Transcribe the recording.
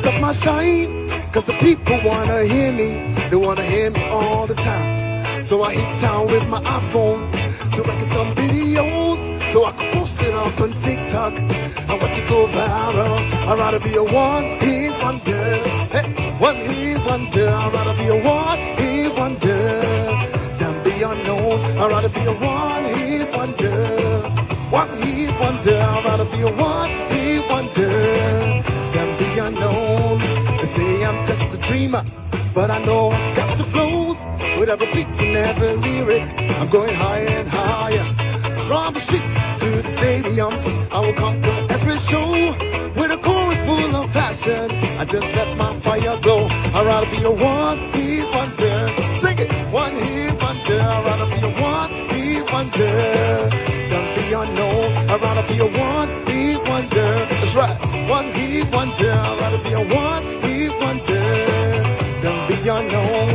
mask up my shine, cause the people wanna hear me. They wanna hear me all the time. So I hit town with my iPhone to record some videos, so I can post it up on TikTok. I watch it go viral. I'd rather be a one-hit wonder. Hey, one-hit wonder. I'd rather be a one-hit wonder than be unknown. I'd rather be a one-hit wonder. One-hit wonder. I'd rather be a one-hit wonder than be unknown. They say I'm just a dreamer, but I know I got the flows. With every beat and every lyric, I'm going higher and higher. From the streets to the stadiums, I will conquer every show. With a chorus full of passion, I just let my fire glow. I'd rather be a one-hit wonder. Sing it! One-hit wonder. I'd rather be a one-hit wonder than be unknown. I'd rather be a one-hit wonder. That's right, one-hit wonder. I'd rather be a one-hit wonder than be unknown.